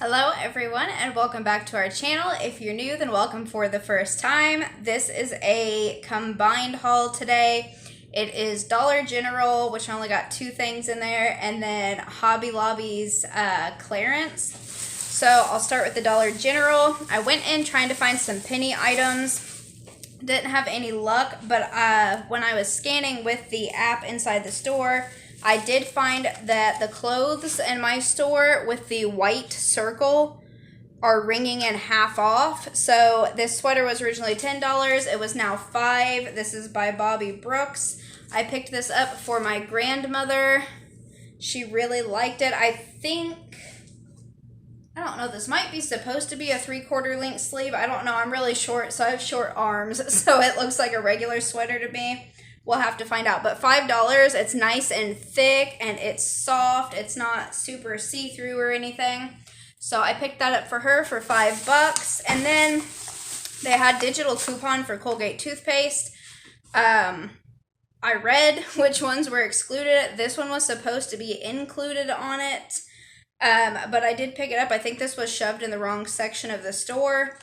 Hello everyone and welcome back to our channel. If you're new, then welcome for the first time. This is a combined haul today. It is Dollar General, which I only got two things in there, and then Hobby Lobby's clearance. So I'll start with the Dollar General. I went in trying to find some penny items. Didn't have any luck, but when I was scanning with the app inside the store, I did find that the clothes in my store with the white circle are ringing in half off. So this sweater was originally $10. It was now $5. This is by Bobby Brooks. I picked this up for my grandmother. She really liked it. I don't know, this might be supposed to be a 3/4 length sleeve. I don't know. I'm really short, so I have short arms. So it looks like a regular sweater to me. We'll have to find out. But $5, it's nice and thick and it's soft. It's not super see-through or anything. So I picked that up for her for $5. And then they had digital coupon for Colgate Toothpaste. I read which ones were excluded. This one was supposed to be included on it. But I did pick it up. I think this was shoved in the wrong section of the store.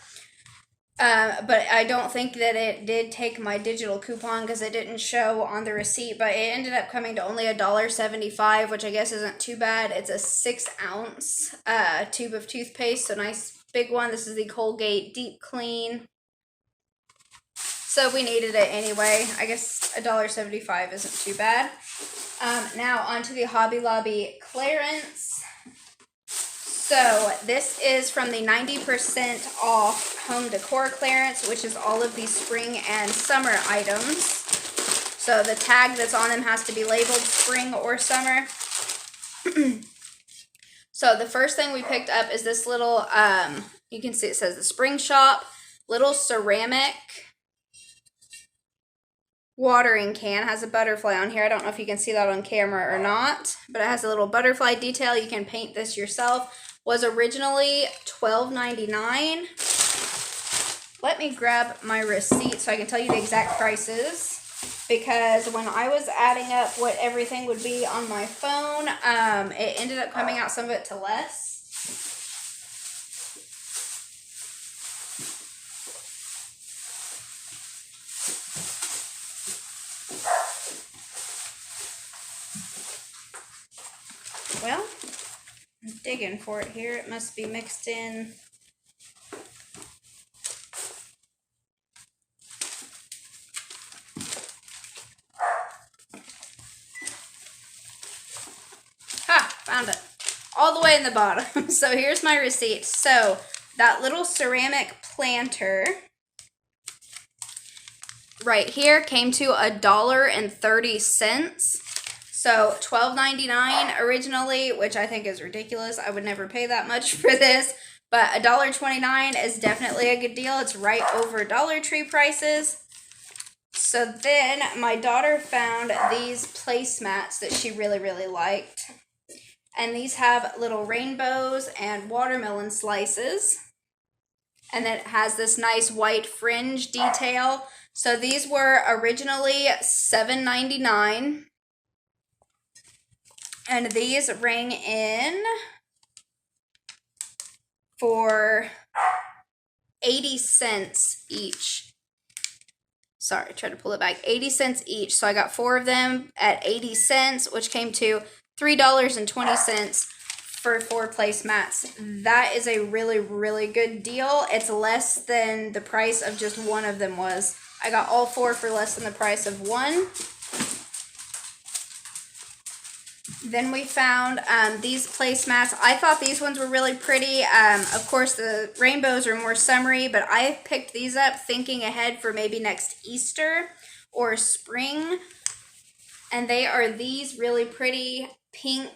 But I don't think that it did take my digital coupon because it didn't show on the receipt, but it ended up coming to only $1.75, which I guess isn't too bad. It's a 6-ounce tube of toothpaste, so nice big one. This is the Colgate Deep Clean. So we needed it anyway. I guess $1.75 isn't too bad. Now onto the Hobby Lobby clearance. So this is from the 90% off home decor clearance, which is all of these spring and summer items. So the tag that's on them has to be labeled spring or summer. So the first thing we picked up is this little, you can see it says the Spring Shop, little ceramic watering can. Has a butterfly on here. I don't know if you can see that on camera or not, but it has a little butterfly detail. You can paint this yourself. Was originally $12.99. Let me grab my receipt so I can tell you the exact prices, because when I was adding up what everything would be on my phone, it ended up coming out some of it to less. Well, I'm digging for it here. It must be mixed in. Ha! Found it. All the way in the bottom. So here's my receipt. So that little ceramic planter right here came to $1.30. So $12.99 originally, which I think is ridiculous. I would never pay that much for this, but $1.29 is definitely a good deal. It's right over Dollar Tree prices. So then my daughter found these placemats that she really, really liked. And these have little rainbows and watermelon slices. And then it has this nice white fringe detail. So these were originally $7.99. And these ring in for 80 cents each. Sorry, try to pull it back. 80 cents each. So I got 4 of them at 80 cents, which came to $3.20 for 4 placemats. That is a really, really good deal. It's less than the price of just one of them was. I got all 4 for less than the price of one. Then we found these placemats. I thought these ones were really pretty. Of course, the rainbows are more summery, but I picked these up thinking ahead for maybe next Easter or spring. And they are these really pretty pink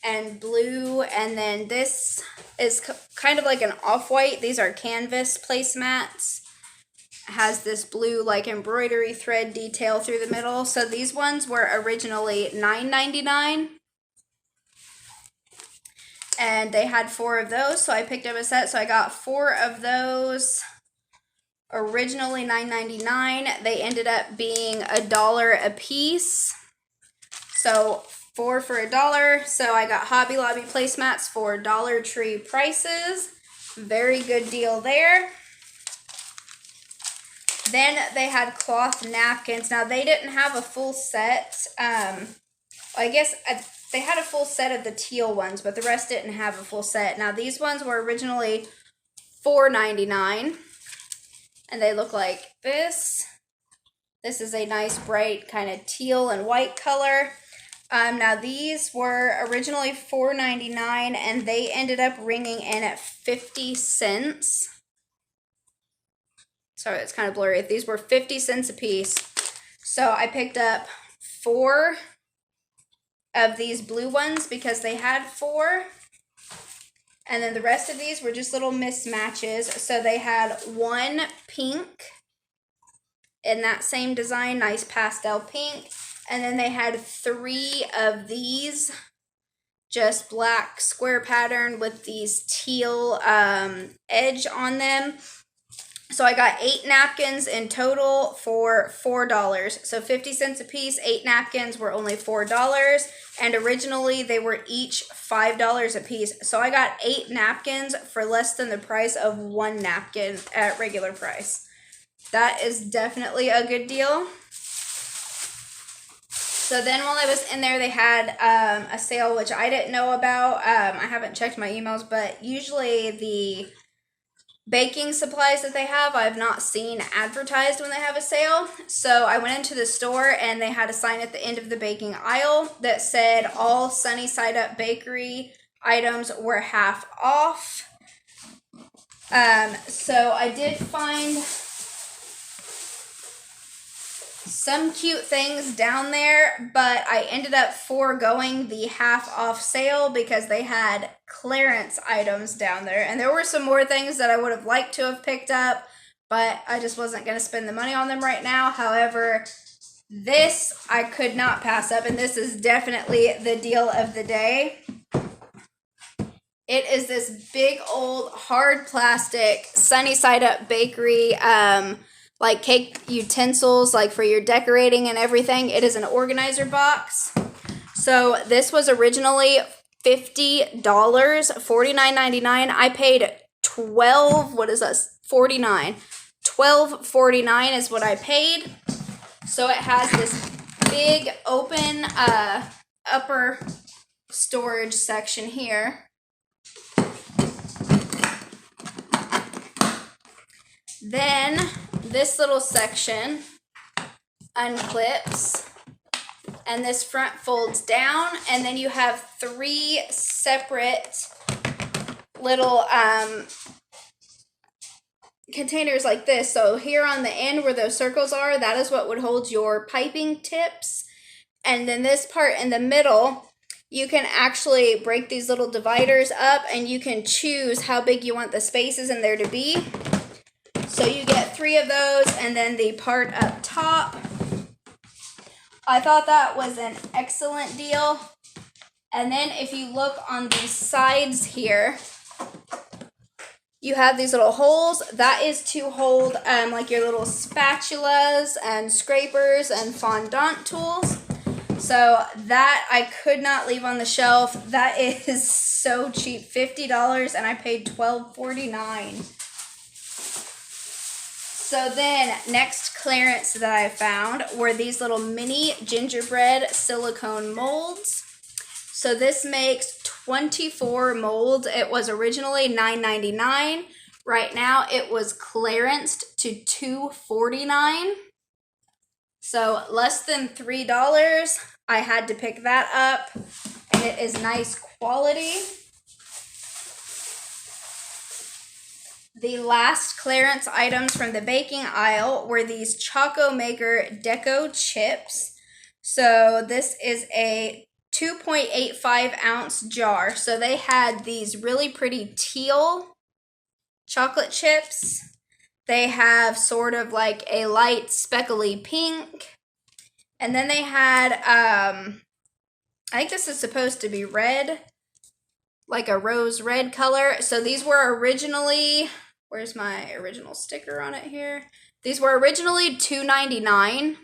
and blue. And then this is kind of like an off-white. These are canvas placemats. It has this blue like embroidery thread detail through the middle. So these ones were originally $9.99. And they had 4 of those, so I picked up a set. So I got 4 of those. Originally $9.99. They ended up being $1 a piece. So 4 for $1. So I got Hobby Lobby placemats for Dollar Tree prices. Very good deal there. Then they had cloth napkins. Now they didn't have a full set. I guess they had a full set of the teal ones, but the rest didn't have a full set. Now these ones were originally $4.99, and they look like this. This is a nice bright kind of teal and white color. Now these were originally $4.99, and they ended up ringing in at 50 cents. Sorry, it's kind of blurry. These were 50 cents a piece. So I picked up 4 of these blue ones because they had 4. And then the rest of these were just little mismatches. So they had 1 pink in that same design, nice pastel pink. And then they had 3 of these, just black square pattern with these teal edge on them. So I got 8 napkins in total for $4. So 50 cents a piece, 8 napkins were only $4. And originally they were each $5 a piece. So I got 8 napkins for less than the price of 1 napkin at regular price. That is definitely a good deal. So then while I was in there, they had a sale, which I didn't know about. I haven't checked my emails, but usually the baking supplies that they have, I've not seen advertised when they have a sale. So I went into the store and they had a sign at the end of the baking aisle that said all Sunny Side Up Bakery items were half off. So I did find some cute things down there, but I ended up foregoing the half off sale because they had clearance items down there. And there were some more things that I would have liked to have picked up, but I just wasn't going to spend the money on them right now. However, this I could not pass up, and this is definitely the deal of the day. It is this big old hard plastic Sunny Side Up Bakery like cake utensils, like for your decorating and everything. It is an organizer box. So this was originally $50, $49.99. I paid $12.49 is what I paid. So it has this big open upper storage section here. Then this little section unclips, and this front folds down, and then you have 3 separate little containers like this. So here on the end where those circles are, that is what would hold your piping tips. And then this part in the middle, you can actually break these little dividers up, and you can choose how big you want the spaces in there to be. So you get 3 of those, and then the part up top. I thought that was an excellent deal. And then if you look on the sides here, you have these little holes. That is to hold like your little spatulas and scrapers and fondant tools. So that I could not leave on the shelf. That is so cheap, $50, and I paid $12.49. So then, next clearance that I found were these little mini gingerbread silicone molds. So this makes 24 molds. It was originally $9.99. Right now, it was clearanced to $2.49. So less than $3. I had to pick that up, and it is nice quality. The last clearance items from the baking aisle were these Choco Maker Deco chips. So this is a 2.85 ounce jar. So they had these really pretty teal chocolate chips. They have sort of like a light speckly pink. And then they had, I think this is supposed to be red, like a rose red color. So these were originally, where's my original sticker on it here? These were originally $2.99.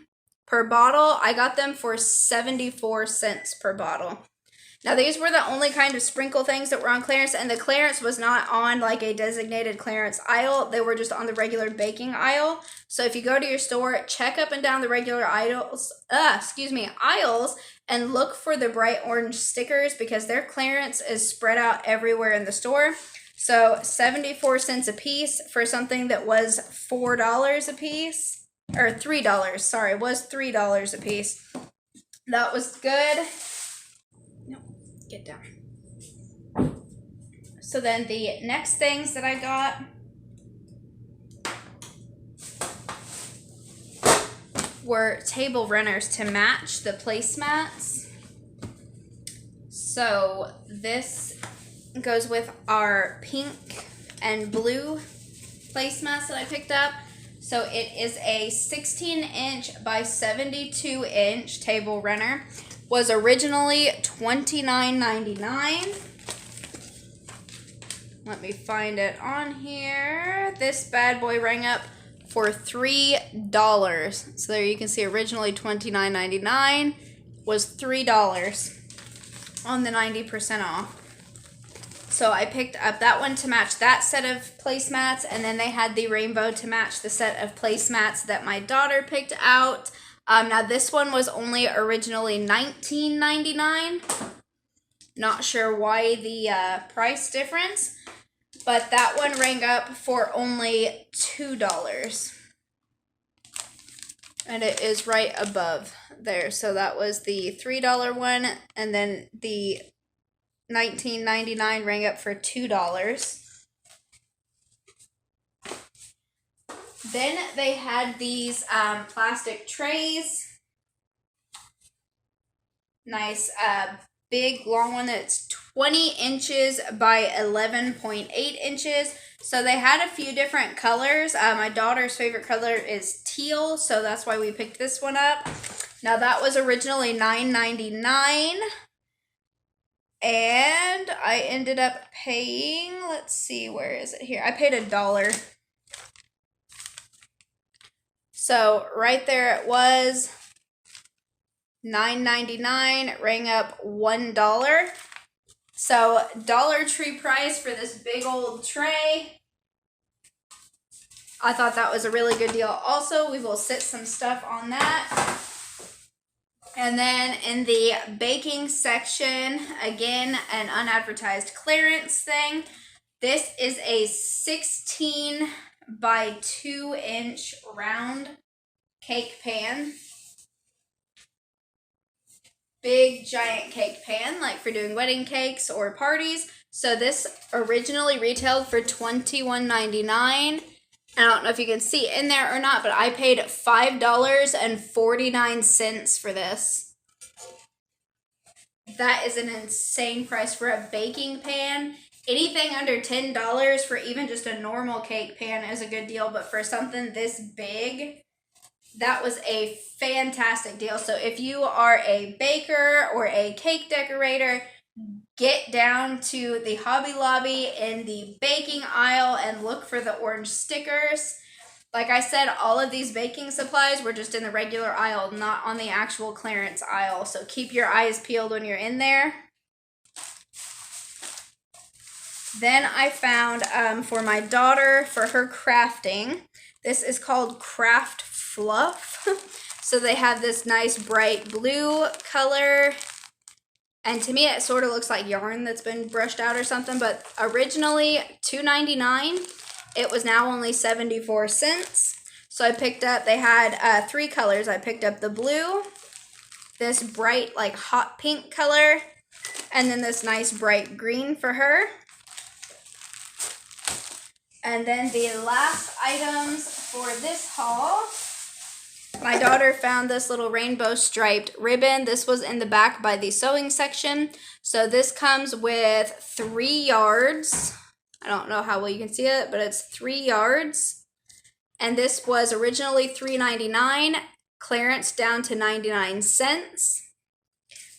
per bottle. I got them for 74 cents per bottle. Now, these were the only kind of sprinkle things that were on clearance, and the clearance was not on like a designated clearance aisle. They were just on the regular baking aisle. So if you go to your store, check up and down the regular aisles, and look for the bright orange stickers because their clearance is spread out everywhere in the store. So 74 cents a piece for something that was $4 a piece, or $3, sorry, it was $3 a piece. That was good. Get down. So then the next things that I got were table runners to match the placemats. So this goes with our pink and blue placemats that I picked up. So it is a 16-inch by 72-inch table runner. Was originally $29.99. Let me find it on here. This bad boy rang up for $3. So there you can see originally $29.99 was $3 on the 90% off. So I picked up that one to match that set of placemats, and then they had the rainbow to match the set of placemats that my daughter picked out. Now this one was only originally $19.99. Not sure why the price difference, but that one rang up for only $2. And it is right above there. So that was the $3 one, and then the $19.99 rang up for $2. Then they had these plastic trays. Nice big long one that's 20 inches by 11.8 inches. So they had a few different colors. My daughter's favorite color is teal, so that's why we picked this one up. Now that was originally $9.99. And I ended up paying, let's see, where is it here? I paid $1. So right there it was $9.99, rang up $1. So Dollar Tree price for this big old tray. I thought that was a really good deal. Also, we will sit some stuff on that. And then in the baking section, again, an unadvertised clearance thing. This is a 16 by 2-inch round cake pan. Big giant cake pan, like for doing wedding cakes or parties. So this originally retailed for $21.99. I don't know if you can see in there or not, but I paid $5.49 for this. That is an insane price for a baking pan. Anything under $10 for even just a normal cake pan is a good deal, but for something this big, that was a fantastic deal. So if you are a baker or a cake decorator, get down to the Hobby Lobby in the baking aisle and look for the orange stickers. Like I said, all of these baking supplies were just in the regular aisle, not on the actual clearance aisle. So keep your eyes peeled when you're in there. Then I found for my daughter, for her crafting, this is called Craft Fluff. So they have this nice bright blue color. And to me, it sort of looks like yarn that's been brushed out or something. But originally $2.99. It was now only 74 cents. So I picked up, they had 3 colors. I picked up the blue, this bright like hot pink color, and then this nice bright green for her. And then the last items for this haul, my daughter found this little rainbow striped ribbon. This was in the back by the sewing section. So this comes with 3 yards. I don't know how well you can see it, but it's 3 yards. And this was originally $3.99, clearance down to 99 cents.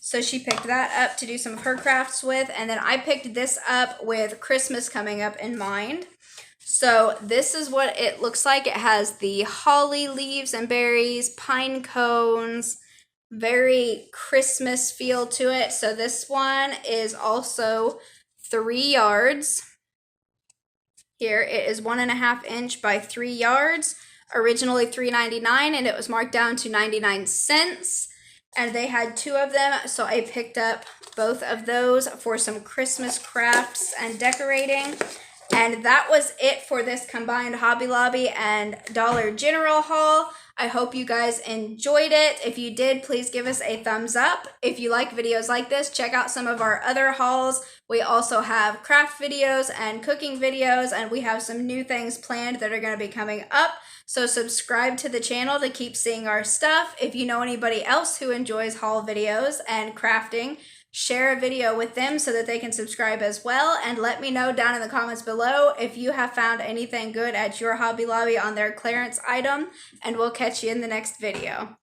So she picked that up to do some of her crafts with. And then I picked this up with Christmas coming up in mind. So this is what it looks like. It has the holly leaves and berries, pine cones, very Christmas feel to it. So this one is also 3 yards. Here it is 1.5 inch by 3 yards. Originally $3.99 and it was marked down to 99 cents. And they had 2 of them, so I picked up both of those for some Christmas crafts and decorating. And that was it for this combined Hobby Lobby and Dollar General haul. I hope you guys enjoyed it. If you did, please give us a thumbs up. If you like videos like this, check out some of our other hauls. We also have craft videos and cooking videos, and we have some new things planned that are going to be coming up. So subscribe to the channel to keep seeing our stuff. If you know anybody else who enjoys haul videos and crafting, share a video with them so that they can subscribe as well. And let me know down in the comments below if you have found anything good at your Hobby Lobby on their clearance item. And we'll catch you in the next video.